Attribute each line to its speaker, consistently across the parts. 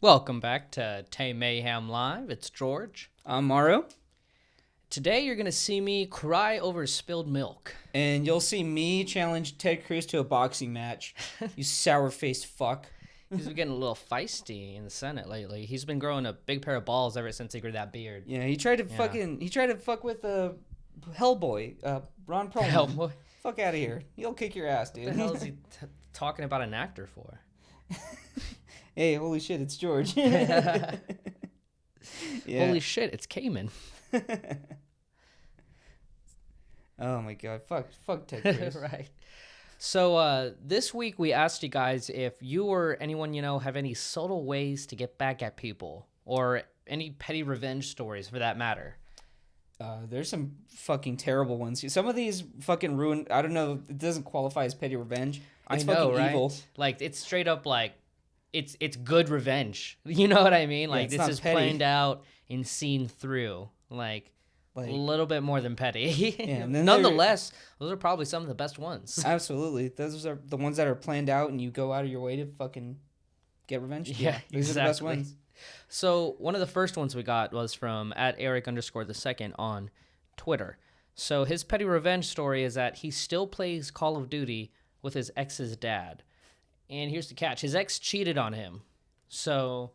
Speaker 1: Welcome back to Tame Mayhem Live. It's George.
Speaker 2: I'm Mauro.
Speaker 1: Today you're going to see me cry over spilled milk.
Speaker 2: And you'll see me challenge Ted Cruz to a boxing match. You sour-faced fuck.
Speaker 1: He's been getting a little feisty in the Senate lately. He's been growing a big pair of balls ever since he grew that beard.
Speaker 2: Yeah, he tried to fuck with Hellboy, Ron Perlman.
Speaker 1: Hellboy?
Speaker 2: Fuck out of here. He'll kick your ass, dude.
Speaker 1: What the hell is he talking about an actor for?
Speaker 2: Hey, holy shit, it's George. Yeah.
Speaker 1: Holy shit, it's Cayman.
Speaker 2: Oh my god, fuck Ted Cruz.
Speaker 1: Right. So this week we asked you guys if you or anyone you know have any subtle ways to get back at people or any petty revenge stories for that matter.
Speaker 2: There's some fucking terrible ones. Some of these fucking ruin. I don't know. It doesn't qualify as petty revenge. It's
Speaker 1: I know,
Speaker 2: fucking
Speaker 1: right?
Speaker 2: evil.
Speaker 1: Like it's straight up like it's good revenge. You know what I mean? Like
Speaker 2: it's
Speaker 1: this
Speaker 2: not
Speaker 1: is
Speaker 2: petty.
Speaker 1: planned out and seen through. Like a little bit more than petty.
Speaker 2: Yeah, and then
Speaker 1: nonetheless, those are probably some of the best ones.
Speaker 2: Absolutely. Those are the ones that are planned out and you go out of your way to fucking get revenge.
Speaker 1: Yeah,
Speaker 2: these are the best ones.
Speaker 1: So one of the first ones we got was from @Eric_2 on Twitter. So his petty revenge story is that he still plays Call of Duty with his ex's dad. And here's the catch. His ex cheated on him. So,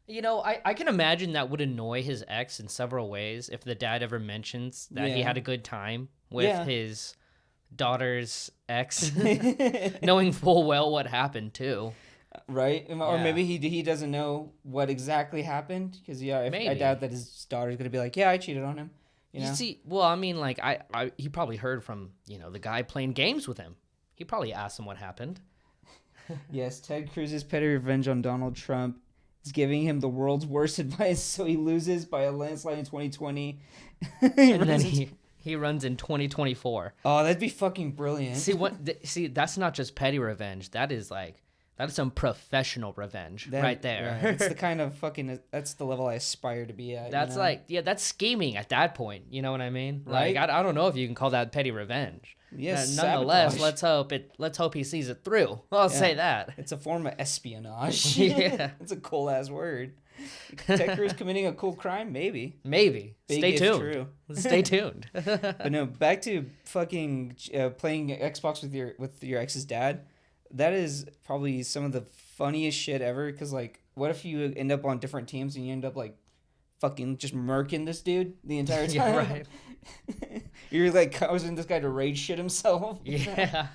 Speaker 1: you know, I can imagine that would annoy his ex in several ways if the dad ever mentions that he had a good time with his daughter's ex, knowing full well what happened too.
Speaker 2: Right? Or maybe he doesn't know what exactly happened because I doubt that his daughter's going to be like, yeah, I cheated on him. You know?
Speaker 1: See, well, I mean, like, he probably heard from, you know, the guy playing games with him. He probably asked him what happened.
Speaker 2: Yes, Ted Cruz's petty revenge on Donald Trump is giving him the world's worst advice, so he loses by a landslide in 2020.
Speaker 1: And then he runs in 2024.
Speaker 2: Oh, that'd be fucking brilliant.
Speaker 1: See, that's not just petty revenge. That is some professional revenge right there.
Speaker 2: Right. It's the kind of fucking, that's the level I aspire to be at.
Speaker 1: That's that's scheming at that point. You know what I mean?
Speaker 2: Right.
Speaker 1: Like, I don't know if you can call that petty revenge.
Speaker 2: Yes,
Speaker 1: nonetheless,
Speaker 2: sabotage.
Speaker 1: let's hope he sees it through. I'll say that.
Speaker 2: It's a form of espionage.
Speaker 1: Yeah.
Speaker 2: It's a cool ass word. Ted Cruz committing a cool crime? Maybe.
Speaker 1: Stay tuned.
Speaker 2: True.
Speaker 1: Stay tuned.
Speaker 2: But no, back to fucking playing Xbox with your ex's dad. That is probably some of the funniest shit ever. Because like, what if you end up on different teams and you end up like fucking just murking this dude the entire time?
Speaker 1: Yeah, right.
Speaker 2: You're like causing this guy to rage shit himself.
Speaker 1: Yeah.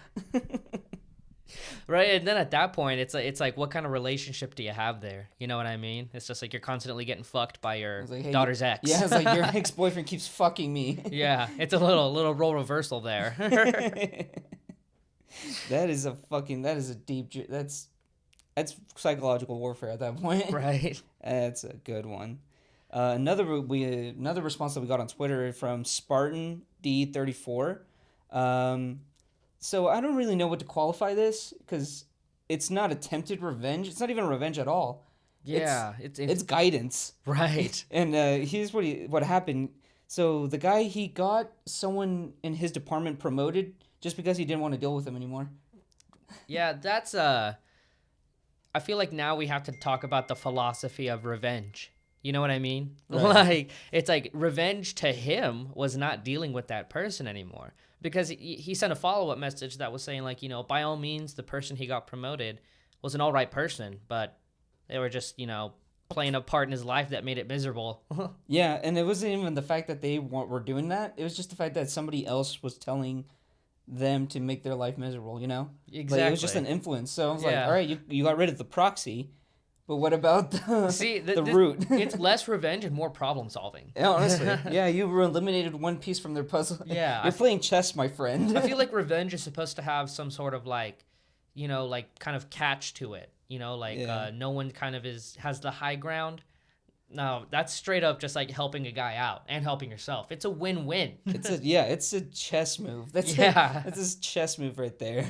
Speaker 1: Right, and then at that point, it's like, what kind of relationship do you have there? You know what I mean? It's just like you're constantly getting fucked by your daughter's ex.
Speaker 2: Yeah, it's like your ex-boyfriend keeps fucking me.
Speaker 1: Yeah, it's a little role reversal there.
Speaker 2: That's psychological warfare at that point.
Speaker 1: Right.
Speaker 2: That's a good one. Another response that we got on Twitter from Spartan D34. So I don't really know what to qualify this because it's not attempted revenge. It's not even revenge at all.
Speaker 1: Yeah,
Speaker 2: it's guidance.
Speaker 1: Right.
Speaker 2: And here's what happened. So the guy, he got someone in his department promoted just because he didn't want to deal with him anymore.
Speaker 1: Yeah, that's I feel like now we have to talk about the philosophy of revenge. You know what I mean? Right. Like, it's like revenge to him was not dealing with that person anymore. Because he sent a follow-up message that was saying, like, you know, by all means, the person he got promoted was an all right person, but they were just, you know, playing a part in his life that made it miserable.
Speaker 2: Yeah, and it wasn't even the fact that they were doing that. It was just the fact that somebody else was telling them to make their life miserable, you know?
Speaker 1: Exactly.
Speaker 2: Like, it was just an influence. So I was like, all right, you got rid of the proxy, but what about the root?
Speaker 1: It's less revenge and more problem solving.
Speaker 2: Yeah, honestly. Yeah, you eliminated one piece from their puzzle.
Speaker 1: Yeah.
Speaker 2: You're playing chess, my friend.
Speaker 1: I feel like revenge is supposed to have some sort of like, you know, like kind of catch to it. You know, like no one kind of has the high ground. No, that's straight up just like helping a guy out and helping yourself. It's a win-win.
Speaker 2: It's a chess move. That's a chess move right there.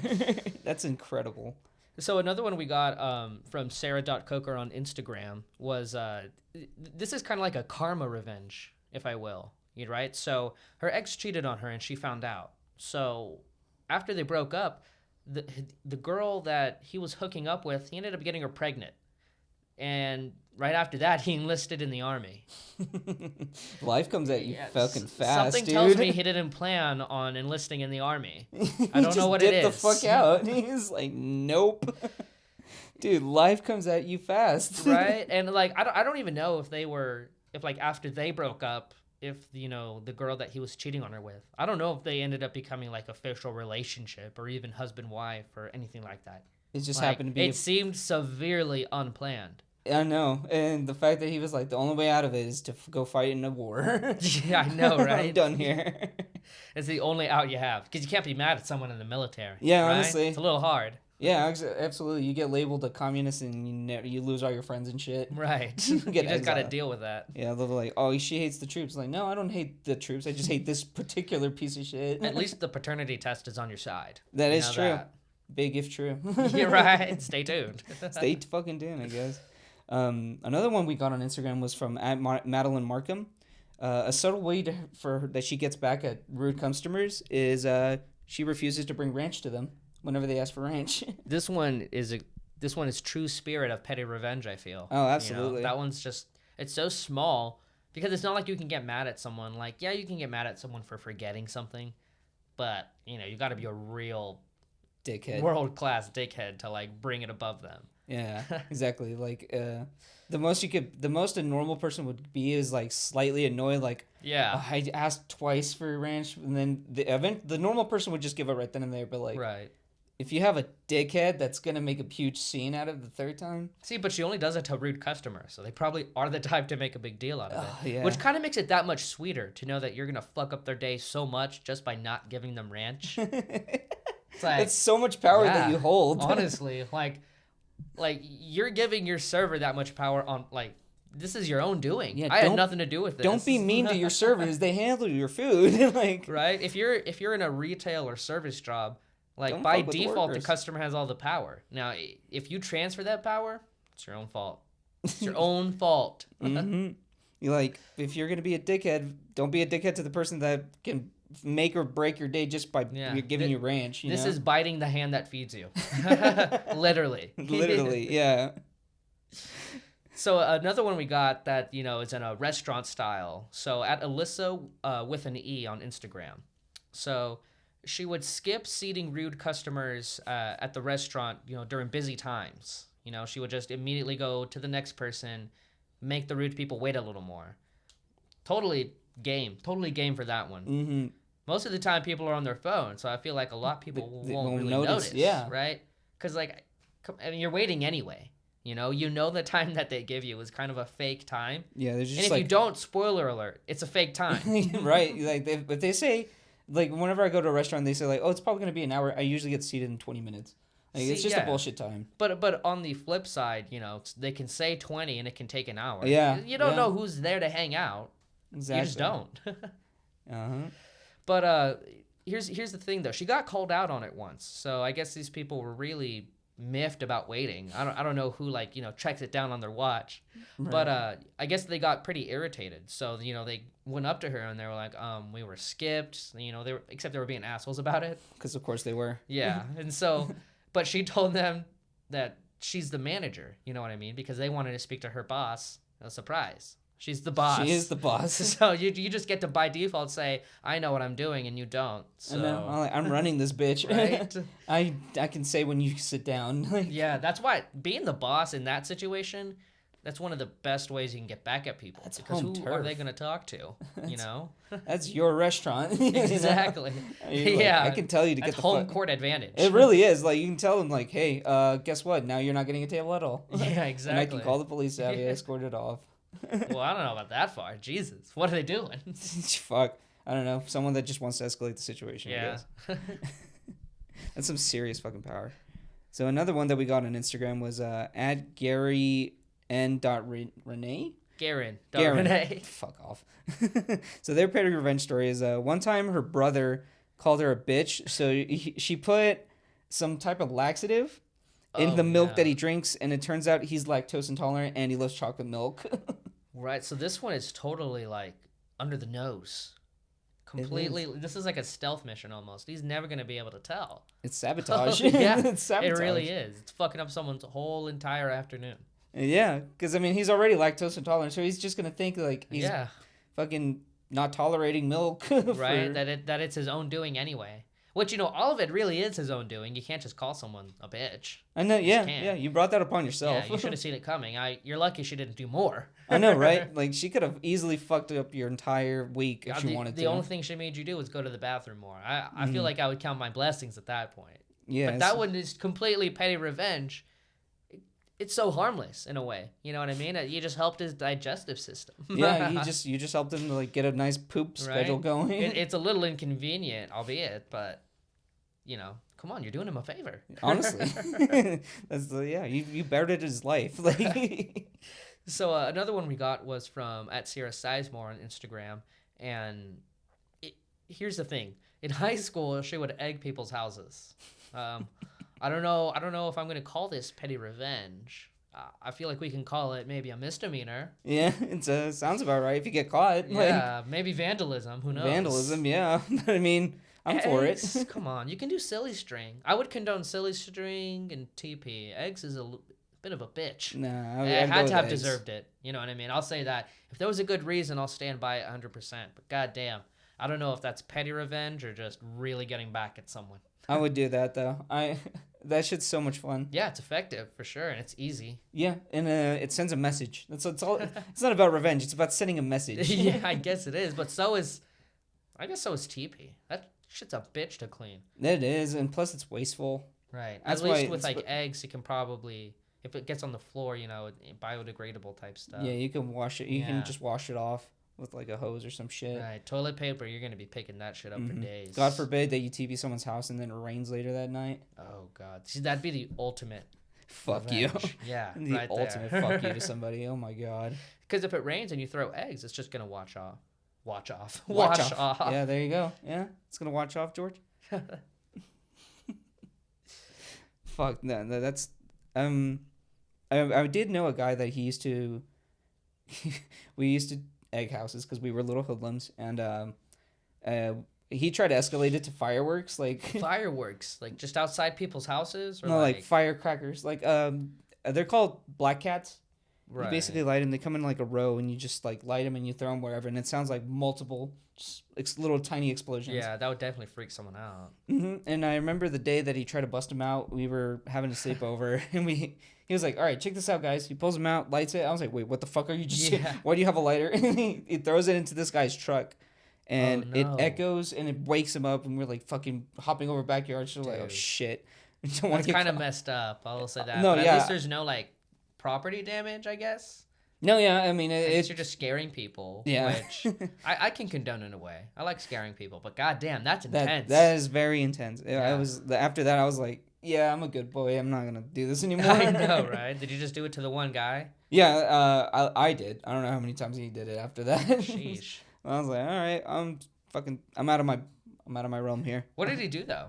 Speaker 2: That's incredible.
Speaker 1: So another one we got from Sarah.Coker on Instagram was this is kind of like a karma revenge, if I will. Right? So her ex cheated on her and she found out. So after they broke up, the girl that he was hooking up with, he ended up getting her pregnant. And right after that, he enlisted in the army.
Speaker 2: Life comes at you fucking fast,
Speaker 1: Something
Speaker 2: dude.
Speaker 1: tells me he didn't plan on enlisting in the army. I don't know what it is.
Speaker 2: Get the fuck out. He's like, nope. Dude, life comes at you fast.
Speaker 1: Right? And like, I don't even know if like after they broke up, if, you know, the girl that he was cheating on her with, I don't know if they ended up becoming like official relationship or even husband-wife or anything like that.
Speaker 2: It just
Speaker 1: like,
Speaker 2: happened to be.
Speaker 1: It seemed severely unplanned.
Speaker 2: I know. And the fact that he was like, the only way out of it is to go fight in a war.
Speaker 1: Yeah, I know, right?
Speaker 2: I'm done here.
Speaker 1: It's the only out you have. Because you can't be mad at someone in the military.
Speaker 2: Yeah,
Speaker 1: right?
Speaker 2: honestly.
Speaker 1: It's a little hard.
Speaker 2: Yeah, absolutely. You get labeled a communist and you lose all your friends and shit.
Speaker 1: Right. You just got to deal with that.
Speaker 2: Yeah, they're like, oh, she hates the troops. Like, no, I don't hate the troops. I just hate this particular piece of shit.
Speaker 1: At least the paternity test is on your side.
Speaker 2: That is true. Big if true.
Speaker 1: You're right. Stay tuned.
Speaker 2: Stay fucking tuned, I guess. Another one we got on Instagram was from Madeline Markham. A subtle way that she gets back at rude customers is she refuses to bring ranch to them whenever they ask for ranch.
Speaker 1: This one is true spirit of petty revenge, I feel.
Speaker 2: Oh, absolutely.
Speaker 1: You know, that one's just, it's so small because it's not like you can get mad at someone. Like, yeah, you can get mad at someone for forgetting something, but, you know, you got to be a real
Speaker 2: dickhead,
Speaker 1: world-class dickhead to like bring it above them.
Speaker 2: Yeah, exactly. Like the most a normal person would be is like slightly annoyed, like,
Speaker 1: yeah,
Speaker 2: oh, I asked twice for ranch, and then the normal person would just give it right then and there. But like,
Speaker 1: right,
Speaker 2: if you have a dickhead that's gonna make a huge scene out of the third time.
Speaker 1: See, but she only does it to rude customers, so they probably are the type to make a big deal out of it.
Speaker 2: Yeah.
Speaker 1: Which kind of makes it that much sweeter to know that you're gonna fuck up their day so much just by not giving them ranch. It's like,
Speaker 2: it's so much power that you hold.
Speaker 1: Honestly, like you're giving your server that much power on, like, this is your own doing. Yeah, I had nothing to do with this.
Speaker 2: Don't be mean to your servers. They handle your food. Like,
Speaker 1: right? If you're in a retail or service job, like by default the customer has all the power. Now, if you transfer that power, it's your own fault. It's your own fault.
Speaker 2: Mm-hmm. You like, if you're gonna be a dickhead, don't be a dickhead to the person that can make or break your day just by giving you ranch.
Speaker 1: This is biting the hand that feeds you. Literally.
Speaker 2: Literally, yeah.
Speaker 1: So another one we got that, you know, is in a restaurant style. So at Alyssa with an E on Instagram. So she would skip seating rude customers at the restaurant, you know, during busy times. You know, she would just immediately go to the next person, make the rude people wait a little more. Totally game for that one.
Speaker 2: Mm-hmm.
Speaker 1: Most of the time people are on their phone, so I feel like a lot of people won't really notice.
Speaker 2: Yeah.
Speaker 1: Right? Because, like, I mean, you're waiting anyway. You know the time that they give you is kind of a fake time.
Speaker 2: Yeah, there's just,
Speaker 1: and if you don't, spoiler alert, it's a fake time.
Speaker 2: Right? Like, if they say, like, whenever I go to a restaurant, they say, like, oh, it's probably going to be an hour. I usually get seated in 20 minutes. Like, it's just a bullshit time.
Speaker 1: But on the flip side, you know, they can say 20 and it can take an hour.
Speaker 2: Yeah.
Speaker 1: You don't know who's there to hang out.
Speaker 2: Exactly.
Speaker 1: You just don't.
Speaker 2: Uh-huh.
Speaker 1: But here's the thing, though. She got called out on it once. So I guess these people were really miffed about waiting. I don't know who, like, you know, checks it down on their watch. Right. But I guess they got pretty irritated. So, you know, they went up to her and they were like, we were skipped. You know, except they were being assholes about it.
Speaker 2: Because of course they were.
Speaker 1: Yeah. And so, but she told them that she's the manager. You know what I mean? Because they wanted to speak to her boss. A surprise. She's the boss.
Speaker 2: She is the boss.
Speaker 1: So you just get to by default say, I know what I'm doing, and you don't. So.
Speaker 2: I know. I'm running this bitch.
Speaker 1: Right?
Speaker 2: I can say when you sit down.
Speaker 1: Yeah, that's why being the boss in that situation, that's one of the best ways you can get back at people.
Speaker 2: That's
Speaker 1: because
Speaker 2: home
Speaker 1: who
Speaker 2: turf.
Speaker 1: are they going to talk to? You know?
Speaker 2: That's your restaurant.
Speaker 1: Exactly.
Speaker 2: Yeah. I can tell you to
Speaker 1: that's
Speaker 2: get the
Speaker 1: home court advantage.
Speaker 2: It really is. Like, you can tell them, like, hey, guess what? Now you're not getting a table at all.
Speaker 1: Yeah, exactly.
Speaker 2: And I can call the police to have you escorted off.
Speaker 1: Well, I don't know about that far. Jesus. What are they doing?
Speaker 2: Fuck. I don't know. Someone that just wants to escalate the situation.
Speaker 1: Yeah.
Speaker 2: I guess. That's some serious fucking power. So another one that we got on Instagram was at Gary N.Renee.
Speaker 1: Garen.
Speaker 2: Fuck off. So their petty revenge story is one time her brother called her a bitch. So she put some type of laxative in the milk that he drinks, and it turns out he's lactose intolerant and he loves chocolate milk.
Speaker 1: Right. So this one is totally like under the nose. Completely. This is like a stealth mission almost. He's never going to be able to tell.
Speaker 2: It's sabotage.
Speaker 1: Yeah.
Speaker 2: It's sabotage.
Speaker 1: It really is. It's fucking up someone's whole entire afternoon.
Speaker 2: Yeah, because I mean, he's already lactose intolerant, so he's just gonna think like he's fucking not tolerating milk,
Speaker 1: right? That it's his own doing anyway. Which, all of it really is his own doing. You can't just call someone a bitch.
Speaker 2: I know, yeah, you brought that upon yourself.
Speaker 1: Yeah, you should have seen it coming. You're lucky she didn't do more.
Speaker 2: I know, right? Like, she could have easily fucked up your entire week if she wanted to.
Speaker 1: The only thing she made you do was go to the bathroom more. I feel like I would count my blessings at that point.
Speaker 2: Yeah.
Speaker 1: But that one is completely petty revenge. It's so harmless in a way. You know what I mean? You just helped his digestive system.
Speaker 2: Yeah, you just helped him to like get a nice poop schedule going.
Speaker 1: It's a little inconvenient, albeit, but come on, you're doing him a favor.
Speaker 2: Honestly, you bettered his life. Like,
Speaker 1: so another one we got was from @SierraSizemore on Instagram, and here's the thing: in high school, she would egg people's houses. I don't know if I'm gonna call this petty revenge. I feel like we can call it maybe a misdemeanor.
Speaker 2: Yeah, it sounds about right if you get caught.
Speaker 1: Yeah, maybe vandalism. Who knows?
Speaker 2: Vandalism, yeah. But I mean, I'm for it.
Speaker 1: Come on, you can do silly string. I would condone silly string and TP. Eggs is a bit of a bitch.
Speaker 2: Nah,
Speaker 1: I'd had to have deserved it. You know what I mean? I'll say that. If there was a good reason, I'll stand by it 100%. But goddamn, I don't know if that's petty revenge or just really getting back at someone.
Speaker 2: I would do that though. That shit's so much fun.
Speaker 1: Yeah, it's effective for sure, and it's easy.
Speaker 2: Yeah, and it sends a message. It's all. It's not about revenge. It's about sending a message.
Speaker 1: Yeah, I guess it is. But so is TP. That shit's a bitch to clean.
Speaker 2: It is, and plus it's wasteful.
Speaker 1: Right. At least with like eggs, you can probably, if it gets on the floor, biodegradable type stuff.
Speaker 2: Yeah, you can wash it. You can just wash it off with like a hose or some shit.
Speaker 1: Right. Toilet paper, you're gonna be picking that shit up for days.
Speaker 2: God forbid that you TP someone's house and then it rains later that night.
Speaker 1: Oh God. See, that'd be the ultimate.
Speaker 2: Fuck
Speaker 1: revenge.
Speaker 2: you.
Speaker 1: Yeah.
Speaker 2: The ultimate fuck you to somebody. Oh my God.
Speaker 1: Because if it rains and you throw eggs, it's just gonna wash off. Wash off.
Speaker 2: Yeah, there you go. Yeah, it's gonna wash off, George. Fuck no, that's I did know a guy that he used to. We used to egg houses because we were little hoodlums, and he tried to escalate it to fireworks, like
Speaker 1: just outside people's houses, or
Speaker 2: no, like firecrackers, like they're called black cats. Right. You basically light them. They come in like a row, and you just like light them and you throw them wherever, and it sounds like multiple little tiny explosions.
Speaker 1: Yeah, that would definitely freak someone out.
Speaker 2: And I remember the day that he tried to bust them out. We were having a sleepover, and he was like, "All right, check this out, guys." He pulls them out, lights it. I was like, "Wait, what the fuck are you just? Yeah. Why do you have a lighter?" And he throws it into this guy's truck, and it echoes and it wakes him up, and we're like fucking hopping over backyard. So like, oh shit,
Speaker 1: that's kind of messed up. I will say that.
Speaker 2: No,
Speaker 1: but
Speaker 2: yeah.
Speaker 1: At least there's no like property damage, I guess.
Speaker 2: No, yeah, I mean,
Speaker 1: you're just scaring people.
Speaker 2: Yeah,
Speaker 1: which I can condone in a way. I like scaring people, but goddamn, that's intense.
Speaker 2: That is very intense.
Speaker 1: Yeah.
Speaker 2: After that, I was like, yeah, I'm a good boy. I'm not gonna do this anymore.
Speaker 1: I know, right? Did you just do it to the one guy?
Speaker 2: Yeah, I did. I don't know how many times he did it after that.
Speaker 1: Sheesh.
Speaker 2: I was like, all right, I'm out of my realm here.
Speaker 1: What did he do though?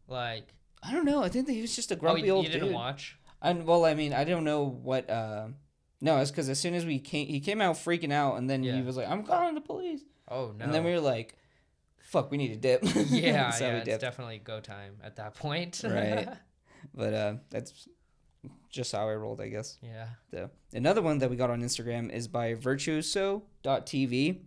Speaker 1: Like,
Speaker 2: I don't know. I think that he was just a grumpy old dude.
Speaker 1: You didn't watch?
Speaker 2: Well, I mean, I don't know what. No, it's because as soon as he came out freaking out, and then he was like, "I'm calling the police."
Speaker 1: Oh no!
Speaker 2: And then we were like, "Fuck, we need to dip."
Speaker 1: Yeah, so it's definitely go time at that point.
Speaker 2: Right. But that's just how I rolled, I guess.
Speaker 1: Yeah.
Speaker 2: So, another one that we got on Instagram is by virtuoso.tv.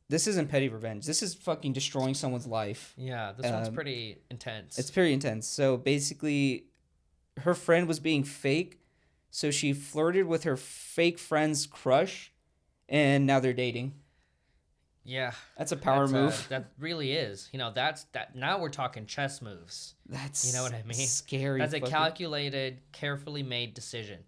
Speaker 2: This isn't petty revenge. This is fucking destroying someone's life.
Speaker 1: Yeah, this one's pretty intense.
Speaker 2: It's pretty intense. So basically, her friend was being fake, so she flirted with her fake friend's crush, and now they're dating.
Speaker 1: Yeah.
Speaker 2: That's a power move.
Speaker 1: That really is. That's that. Now we're talking chess moves.
Speaker 2: That's,
Speaker 1: you know what I mean?
Speaker 2: Scary.
Speaker 1: That's a calculated, carefully made decision.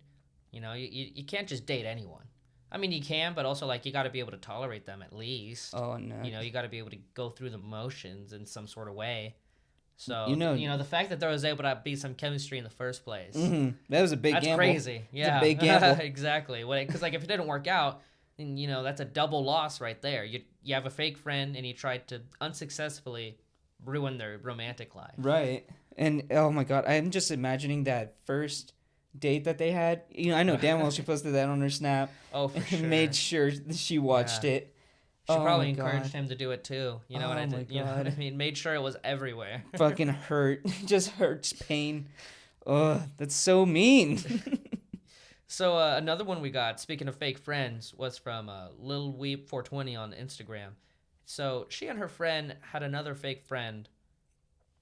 Speaker 1: You can't just date anyone. I mean, you can, but also, like, you got to be able to tolerate them at least.
Speaker 2: Oh, no.
Speaker 1: You got to be able to go through the motions in some sort of way. So, the fact that there was able to be some chemistry in the first place.
Speaker 2: Mm-hmm. That was a big gamble.
Speaker 1: That's crazy. Yeah.
Speaker 2: It's a big gamble.
Speaker 1: Exactly. Because, like, if it didn't work out, then, that's a double loss right there. You have a fake friend, and you tried to unsuccessfully ruin their romantic life.
Speaker 2: Right. And, oh, my God, I'm just imagining that first date that they had. I know damn well she posted that on her Snap.
Speaker 1: Oh, for sure.
Speaker 2: Made sure she watched it.
Speaker 1: She probably encouraged him to do it too. You know what I did?
Speaker 2: You know what
Speaker 1: I mean? Made sure it was everywhere.
Speaker 2: Fucking hurt. Just hurts pain. Ugh, that's so mean.
Speaker 1: So another one we got, speaking of fake friends, was from Lil Weep 420 on Instagram. So she and her friend had another fake friend.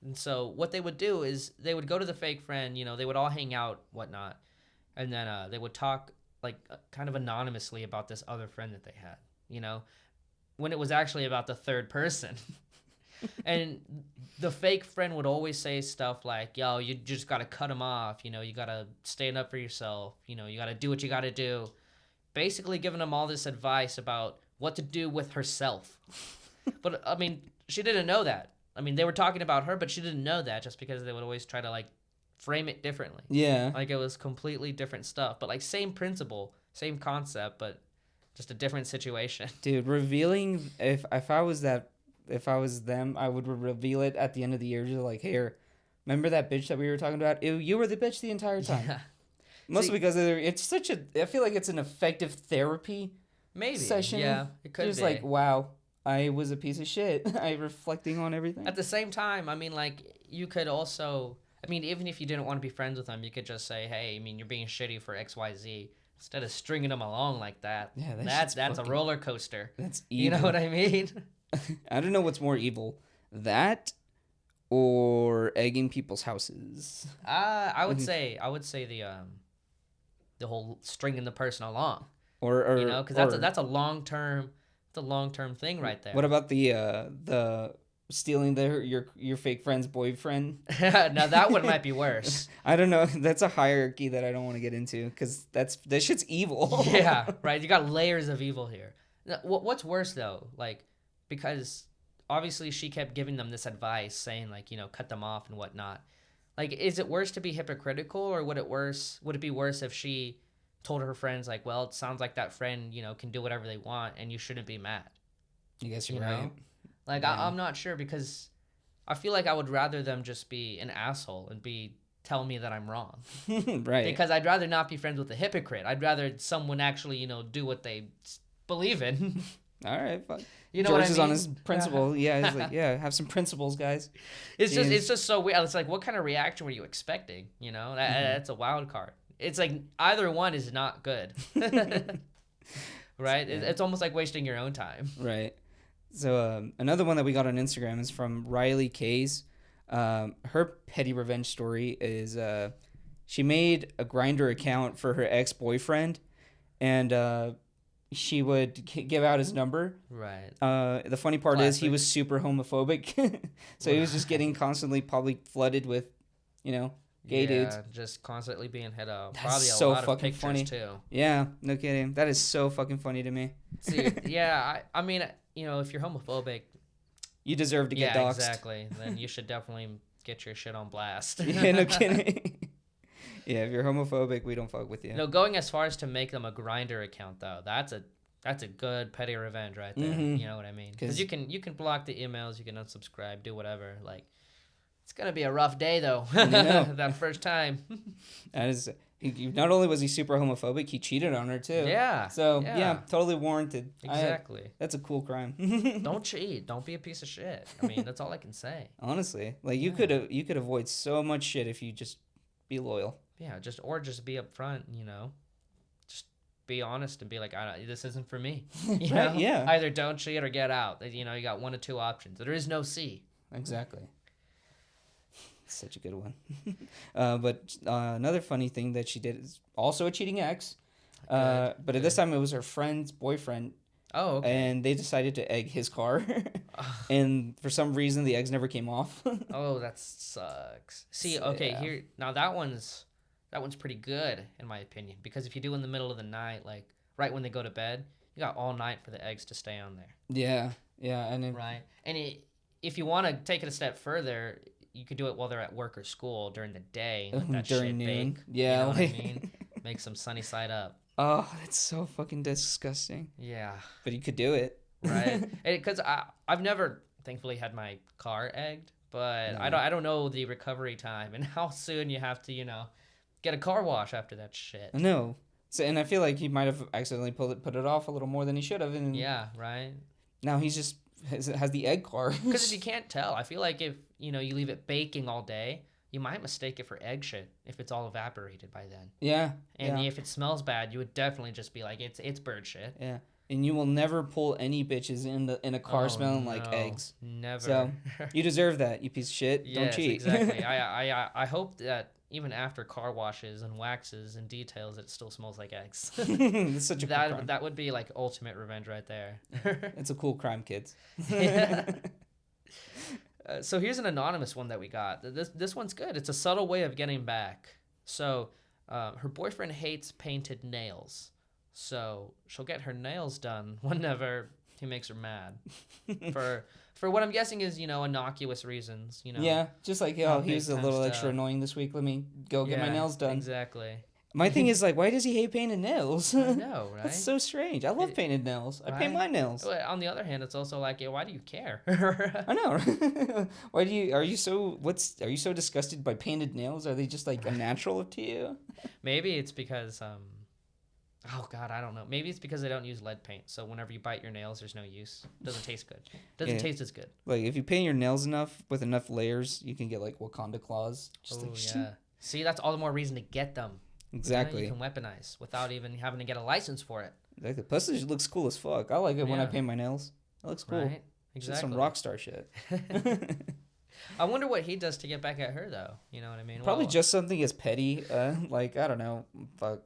Speaker 1: And so what they would do is they would go to the fake friend, they would all hang out, whatnot. And then they would talk like kind of anonymously about this other friend that they had, when it was actually about the third person. And the fake friend would always say stuff like, yo, you just got to cut him off. You got to stand up for yourself. You got to do what you got to do. Basically giving them all this advice about what to do with herself. But, I mean, she didn't know that. I mean, they were talking about her, but she didn't know that just because they would always try to, like, frame it differently.
Speaker 2: Yeah.
Speaker 1: Like, it was completely different stuff. But, like, same principle, same concept, but just a different situation.
Speaker 2: Dude, revealing, if I was them, I would reveal it at the end of the year. Just like, here, remember that bitch that we were talking about? You were the bitch the entire time. Yeah. Mostly because I feel like it's an effective therapy session.
Speaker 1: Yeah, it could be.
Speaker 2: Just like, wow, I was a piece of shit. I reflecting on everything.
Speaker 1: At the same time, I mean, like, you could also, I mean, even if you didn't want to be friends with them, you could just say, hey, I mean, you're being shitty for XYZ. Instead of stringing them along like that. Yeah, that's a roller coaster.
Speaker 2: That's evil.
Speaker 1: You know what I mean?
Speaker 2: I don't know what's more evil, that or egging people's houses.
Speaker 1: I would say the whole stringing the person along,
Speaker 2: or
Speaker 1: because that's a long term thing right there.
Speaker 2: What about the stealing your fake friend's boyfriend?
Speaker 1: Now that one might be worse.
Speaker 2: I don't know. That's a hierarchy that I don't want to get into because that shit's evil.
Speaker 1: Yeah, right. You got layers of evil here. What's worse though, like, because obviously she kept giving them this advice saying like, cut them off and whatnot. Like, is it worse to be hypocritical, or would it be worse if she told her friends like, well, it sounds like that friend, can do whatever they want and you shouldn't be mad.
Speaker 2: I guess you're right.
Speaker 1: Like, yeah. I'm not sure, because I feel like I would rather them just be an asshole and tell me that I'm wrong.
Speaker 2: Right.
Speaker 1: Because I'd rather not be friends with a hypocrite. I'd rather someone actually, do what they believe in.
Speaker 2: All right, fuck.
Speaker 1: You know
Speaker 2: George
Speaker 1: what I mean?
Speaker 2: is on his principle. Yeah, he's like, yeah, have some principles, guys.
Speaker 1: It's just so weird. It's like, what kind of reaction were you expecting? That's a wild card. It's like either one is not good. Right? Yeah. It's almost like wasting your own time.
Speaker 2: Right. So another one that we got on Instagram is from Riley Kays. Her petty revenge story is she made a Grindr account for her ex-boyfriend, and she would give out his number.
Speaker 1: Right.
Speaker 2: The funny part is he was super homophobic, so he was just getting constantly probably flooded with, gay dudes.
Speaker 1: Just constantly being hit up.
Speaker 2: That's
Speaker 1: probably
Speaker 2: so
Speaker 1: a lot
Speaker 2: fucking
Speaker 1: of pictures
Speaker 2: funny.
Speaker 1: Too.
Speaker 2: Yeah, no kidding. That is so fucking funny to me.
Speaker 1: See, yeah, I mean, if you're homophobic,
Speaker 2: you deserve to get doxxed.
Speaker 1: Exactly. Then you should definitely get your shit on blast.
Speaker 2: Yeah, no kidding. Yeah, if you're homophobic, we don't fuck with you.
Speaker 1: No, going as far as to make them a Grindr account though, that's a good petty revenge right there. Mm-hmm. You know what I mean? Because you can block the emails, you can unsubscribe, do whatever. Like, it's gonna be a rough day though. That first time.
Speaker 2: That is. Not only was he super homophobic, he cheated on her too.
Speaker 1: Yeah.
Speaker 2: So yeah, totally warranted.
Speaker 1: Exactly.
Speaker 2: That's a cool crime.
Speaker 1: Don't cheat. Don't be a piece of shit. I mean, that's all I can say.
Speaker 2: Honestly, like you could avoid so much shit if you just be loyal.
Speaker 1: Yeah, just be upfront. Just be honest and be like, this isn't for me. You know?
Speaker 2: Yeah.
Speaker 1: Either don't cheat or get out. You got one of two options. There is no C.
Speaker 2: Exactly. Such a good one. But another funny thing that she did is also a cheating ex. But at this time it was her friend's boyfriend.
Speaker 1: Oh, okay.
Speaker 2: And they decided to egg his car. And for some reason the eggs never came off.
Speaker 1: Oh, that sucks. See, okay, yeah. Here now that one's pretty good in my opinion, because if you do in the middle of the night, like right when they go to bed, you got all night for the eggs to stay on there.
Speaker 2: Yeah. Yeah, and
Speaker 1: right. And if you want to take it a step further, you could do it while they're at work or school during the day. Let that
Speaker 2: during
Speaker 1: shit
Speaker 2: noon.
Speaker 1: bake.
Speaker 2: Yeah.
Speaker 1: You know what I mean? Make some sunny side up.
Speaker 2: Oh, that's so fucking disgusting.
Speaker 1: Yeah.
Speaker 2: But you could do it.
Speaker 1: Right. Because I've never, thankfully, had my car egged, but no. I don't know the recovery time and how soon you have to, get a car wash after that shit.
Speaker 2: No. So, and I feel like he might have accidentally put it off a little more than he should have. And
Speaker 1: yeah, right.
Speaker 2: Now he's just has the egg car.
Speaker 1: Because if you can't tell, I feel like if you leave it baking all day, you might mistake it for egg shit if it's all evaporated by then.
Speaker 2: Yeah.
Speaker 1: And if it smells bad, you would definitely just be like, it's bird shit.
Speaker 2: Yeah. And you will never pull any bitches in a car smelling like eggs.
Speaker 1: Never.
Speaker 2: So you deserve that, you piece of shit. Don't
Speaker 1: Yes,
Speaker 2: cheat.
Speaker 1: exactly. I hope that even after car washes and waxes and details, it still smells like eggs.
Speaker 2: It's such a cool crime.
Speaker 1: That would be like ultimate revenge right there.
Speaker 2: It's a cool crime, kids.
Speaker 1: So here's an anonymous one that we got. This one's good. It's a subtle way of getting back. So her boyfriend hates painted nails. So she'll get her nails done whenever he makes her mad. For what I'm guessing is, innocuous reasons,
Speaker 2: Yeah, just like, oh, he was a little
Speaker 1: stuff.
Speaker 2: extra annoying this week. Let me go get my nails done.
Speaker 1: Exactly.
Speaker 2: My thing is, like, why does he hate painted nails?
Speaker 1: I know, right?
Speaker 2: That's so strange. I love painted nails. I paint my nails.
Speaker 1: Well, on the other hand, it's also like, why do you care?
Speaker 2: I know. Why are you so disgusted by painted nails? Are they just like unnatural to you?
Speaker 1: Maybe it's because oh god, I don't know. Maybe it's because they don't use lead paint. So whenever you bite your nails, there's no use. It doesn't taste good. Doesn't taste as good.
Speaker 2: Like if you paint your nails enough with enough layers, you can get like Wakanda claws.
Speaker 1: Yeah. See, that's all the more reason to get them.
Speaker 2: Exactly.
Speaker 1: You can weaponize without even having to get a license for it.
Speaker 2: Exactly. Plus, it looks cool as fuck. I like it when I paint my nails. It looks cool.
Speaker 1: Right? Exactly.
Speaker 2: Just some rock star shit.
Speaker 1: I wonder what he does to get back at her, though. You know what I mean?
Speaker 2: Probably just something as petty. Like, I don't know. Fuck.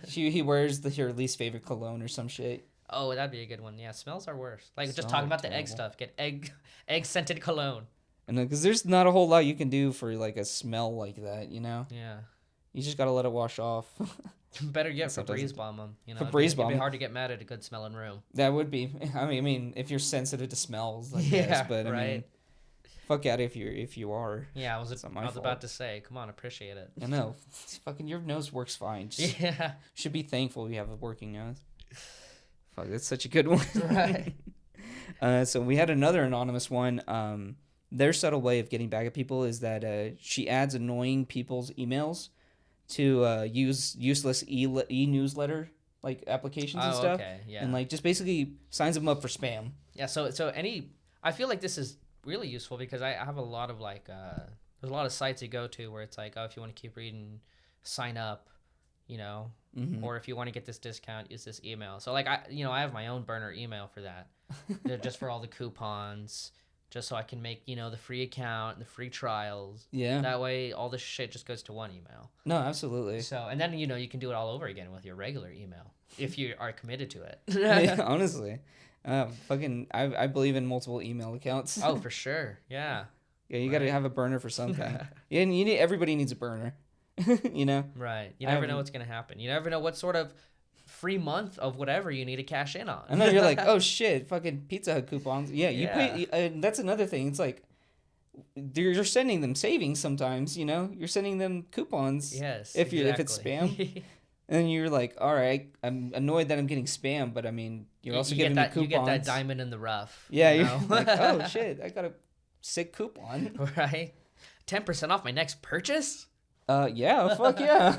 Speaker 2: He wears her least favorite cologne or some shit.
Speaker 1: Oh, that'd be a good one. Yeah, smells are worse. Like, just talking about the egg stuff. Get egg scented cologne.
Speaker 2: And because there's not a whole lot you can do for like a smell like that,
Speaker 1: Yeah.
Speaker 2: You just gotta let it wash off.
Speaker 1: Better get Febreze bomb them.
Speaker 2: Febreze bomb.
Speaker 1: It'd be hard to get mad at a good smelling room.
Speaker 2: That would be. I mean, if you're sensitive to smells, like this, but
Speaker 1: right.
Speaker 2: I mean, fuck out if you are.
Speaker 1: Yeah, I was about to say, come on, appreciate it.
Speaker 2: I know, fucking your nose works fine. Just should be thankful you have a working nose. Fuck, that's such a good one.
Speaker 1: Right.
Speaker 2: So we had another anonymous one. Their subtle way of getting back at people is that she adds annoying people's emails to use useless e-newsletter like applications and stuff.
Speaker 1: Okay, yeah.
Speaker 2: And like just basically signs them up for spam.
Speaker 1: Yeah, so I feel like this is really useful because I have a lot of like there's a lot of sites you go to where it's like, oh, if you want to keep reading, sign up, or if you want to get this discount, use this email. So like I have my own burner email for that. Just for all the coupons. Just so I can make, the free account, the free trials.
Speaker 2: Yeah.
Speaker 1: That way, all this shit just goes to one email.
Speaker 2: No, absolutely.
Speaker 1: So, and then, you can do it all over again with your regular email if you are committed to it.
Speaker 2: Yeah, honestly. I believe in multiple email accounts.
Speaker 1: Oh, for sure. Yeah.
Speaker 2: Yeah, you got to have a burner for something. Yeah, and everybody needs a burner.
Speaker 1: Right. You never know what's going to happen. You never know what sort of free month of whatever you need to cash in on.
Speaker 2: I know you're like, oh shit, fucking Pizza Hut coupons. Yeah, you pay. That's another thing. It's like you're sending them savings sometimes. You're sending them coupons.
Speaker 1: Yes.
Speaker 2: If it's spam, and you're like, all right, I'm annoyed that I'm getting spam, but I mean, you're also getting the coupons.
Speaker 1: You get that diamond in the rough.
Speaker 2: Yeah, you're like, oh shit, I got a sick coupon.
Speaker 1: Right. 10% off my next purchase.
Speaker 2: Yeah, fuck yeah.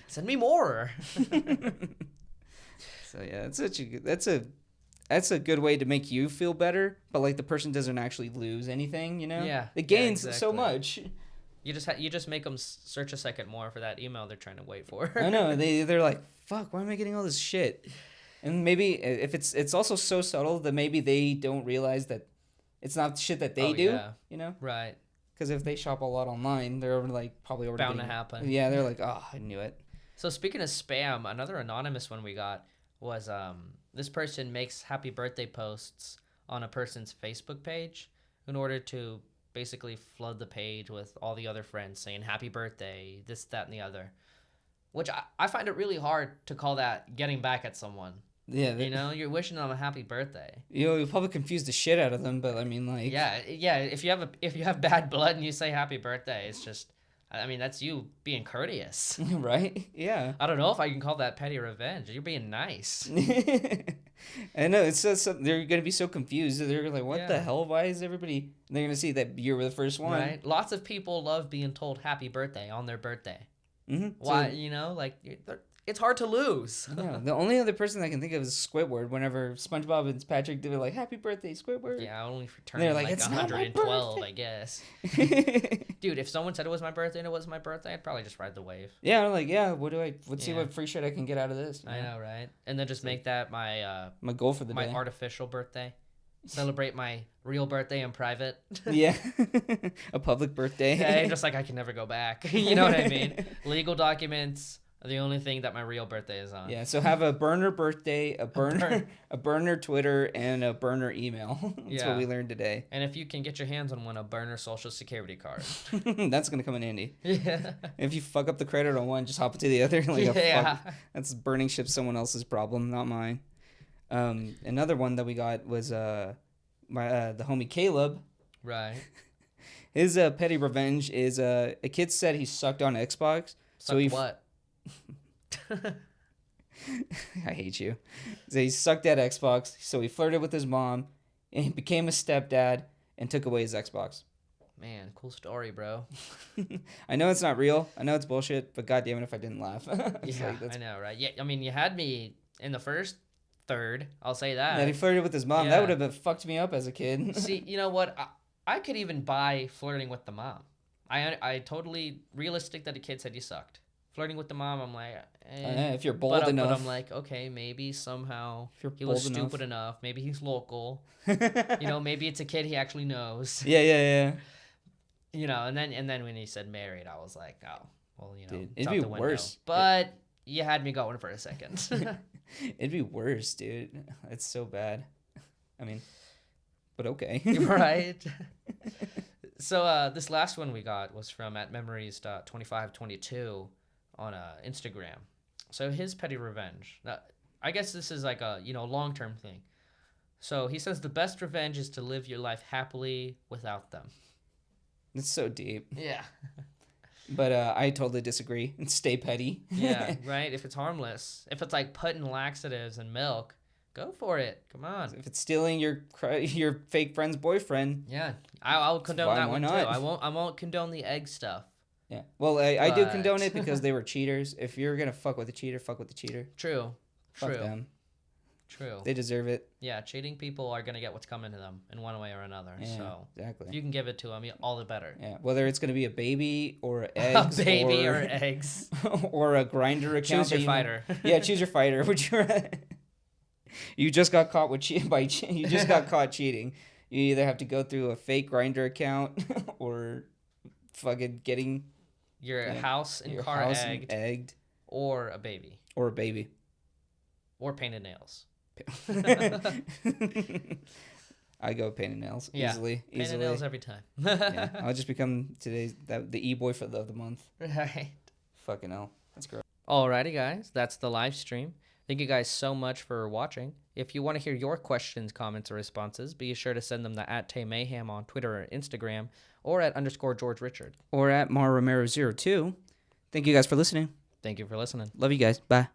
Speaker 1: Send me more.
Speaker 2: So yeah, that's a good way to make you feel better, but like the person doesn't actually lose anything,
Speaker 1: Yeah.
Speaker 2: It gains so much.
Speaker 1: You just make them search a second more for that email they're trying to wait for.
Speaker 2: I know they're like, fuck, why am I getting all this shit? And maybe if it's also so subtle that maybe they don't realize that it's not shit that they do,
Speaker 1: Right.
Speaker 2: Because if they shop a lot online, they're like probably already
Speaker 1: bound to happen.
Speaker 2: Yeah, they're like, oh, I knew it.
Speaker 1: So speaking of spam, another anonymous one we got was this person makes happy birthday posts on a person's Facebook page in order to basically flood the page with all the other friends saying happy birthday, this, that, and the other. Which I find it really hard to call that getting back at someone.
Speaker 2: Yeah,
Speaker 1: you're wishing them a happy birthday.
Speaker 2: You'll probably confuse the shit out of them, but I mean, like,
Speaker 1: yeah. If you have bad blood and you say happy birthday, it's just, I mean, that's you being courteous,
Speaker 2: right? Yeah.
Speaker 1: I don't know if I can call that petty revenge. You're being nice.
Speaker 2: I know it's just they're gonna be so confused. They're like, what the hell? Why is everybody? They're gonna see that you're the first one.
Speaker 1: Right. Lots of people love being told happy birthday on their birthday.
Speaker 2: Mm-hmm.
Speaker 1: Why? So, like it's hard to lose.
Speaker 2: Yeah, the only other person I can think of is Squidward. Whenever SpongeBob and Patrick do it, like, "Happy birthday, Squidward."
Speaker 1: Yeah, only for
Speaker 2: They're
Speaker 1: turning
Speaker 2: like,
Speaker 1: like
Speaker 2: "It's not my
Speaker 1: 112,
Speaker 2: birthday."
Speaker 1: I guess. Dude, if someone said it was my birthday and it was my birthday, I'd probably just ride the wave.
Speaker 2: Yeah, I'm like, yeah. Let's see
Speaker 1: Yeah.
Speaker 2: what free shit I can get out of this.
Speaker 1: I know, right? And then just make that my
Speaker 2: My goal for the
Speaker 1: my
Speaker 2: day.
Speaker 1: artificial birthday. Celebrate my real birthday in private.
Speaker 2: Yeah, a public birthday.
Speaker 1: Hey, just like I can never go back. You know what I mean? Legal documents are the only thing that my real birthday is on.
Speaker 2: Yeah, so have a burner birthday, a burner Twitter, and a burner email. That's what we learned today.
Speaker 1: And if you can get your hands on one, a burner social security card.
Speaker 2: That's gonna come in handy.
Speaker 1: Yeah.
Speaker 2: If you fuck up the credit on one, just hop to the other. Like,
Speaker 1: Yeah.
Speaker 2: That's burning ship someone else's problem, not mine. Another one that we got was the homie Caleb.
Speaker 1: Right.
Speaker 2: His petty revenge is a kid said he sucked on Xbox. So he
Speaker 1: what?
Speaker 2: I hate you. So he sucked at Xbox. So he flirted with his mom, and he became a stepdad and took away his Xbox.
Speaker 1: Man, cool story, bro.
Speaker 2: I know it's not real. I know it's bullshit. But goddamn it, if I didn't laugh.
Speaker 1: Yeah, I know, right? Yeah, I mean, you had me in the first third. I'll say that.
Speaker 2: That he flirted with his mom.
Speaker 1: Yeah.
Speaker 2: That would have fucked me up as a kid.
Speaker 1: See, you know what? I could even buy flirting with the mom. I totally realistic that a kid said you sucked. Flirting with the mom, I'm like,
Speaker 2: if you're bold enough.
Speaker 1: But I'm like, okay, maybe somehow he was stupid enough. Maybe he's local. You know, maybe it's a kid he actually knows.
Speaker 2: Yeah.
Speaker 1: You know, and then when he said married, I was like, oh, well, you know,
Speaker 2: Dude,
Speaker 1: it's
Speaker 2: it'd
Speaker 1: out
Speaker 2: be
Speaker 1: the window.
Speaker 2: worse.
Speaker 1: But you had me going for a second.
Speaker 2: It'd be worse, dude. It's so bad. I mean, but okay.
Speaker 1: Right. So this last one we got was from @memories.2522 on Instagram. So his petty revenge. Now, I guess this is like a long-term thing. So he says the best revenge is to live your life happily without them.
Speaker 2: It's so deep.
Speaker 1: Yeah.
Speaker 2: But I totally disagree. Stay petty.
Speaker 1: Yeah, right? If it's harmless. If it's like putting laxatives in milk, go for it. Come on.
Speaker 2: If it's stealing your fake friend's boyfriend.
Speaker 1: Yeah. I'll condone that
Speaker 2: why
Speaker 1: one
Speaker 2: not?
Speaker 1: too. I won't condone the egg stuff.
Speaker 2: Yeah. Well, I do
Speaker 1: But-
Speaker 2: condone it because they were cheaters. If you're going to fuck with a cheater, fuck with the cheater.
Speaker 1: True.
Speaker 2: Fuck them.
Speaker 1: True.
Speaker 2: They deserve it.
Speaker 1: Yeah, cheating people are going to get what's coming to them in one way or another.
Speaker 2: Yeah,
Speaker 1: So
Speaker 2: exactly.
Speaker 1: if you can give it to them, all the better.
Speaker 2: Yeah, whether it's going to be a baby or
Speaker 1: A
Speaker 2: eggs.
Speaker 1: baby or eggs.
Speaker 2: Or a grinder account.
Speaker 1: Choose your fighter.
Speaker 2: Yeah, choose your fighter. Would you? You just got caught with you just got caught cheating. You either have to go through a fake grinder account or fucking getting
Speaker 1: Your house and
Speaker 2: your
Speaker 1: car
Speaker 2: house
Speaker 1: egged, or a baby,
Speaker 2: or a baby.
Speaker 1: or painted nails.
Speaker 2: I go painted nails
Speaker 1: Yeah,
Speaker 2: easily.
Speaker 1: Painted nails every time.
Speaker 2: Yeah, I'll just become the e-boy of the month.
Speaker 1: Right.
Speaker 2: Fucking hell, that's great.
Speaker 1: Alrighty, guys, that's the live stream. Thank you guys so much for watching. If you want to hear your questions, comments, or responses, be sure to send them to @Tame Mayhem on Twitter or Instagram, or @_George Richard.
Speaker 2: Or at Mauro Romero 02. Thank you guys for listening.
Speaker 1: Thank you for listening.
Speaker 2: Love you guys. Bye.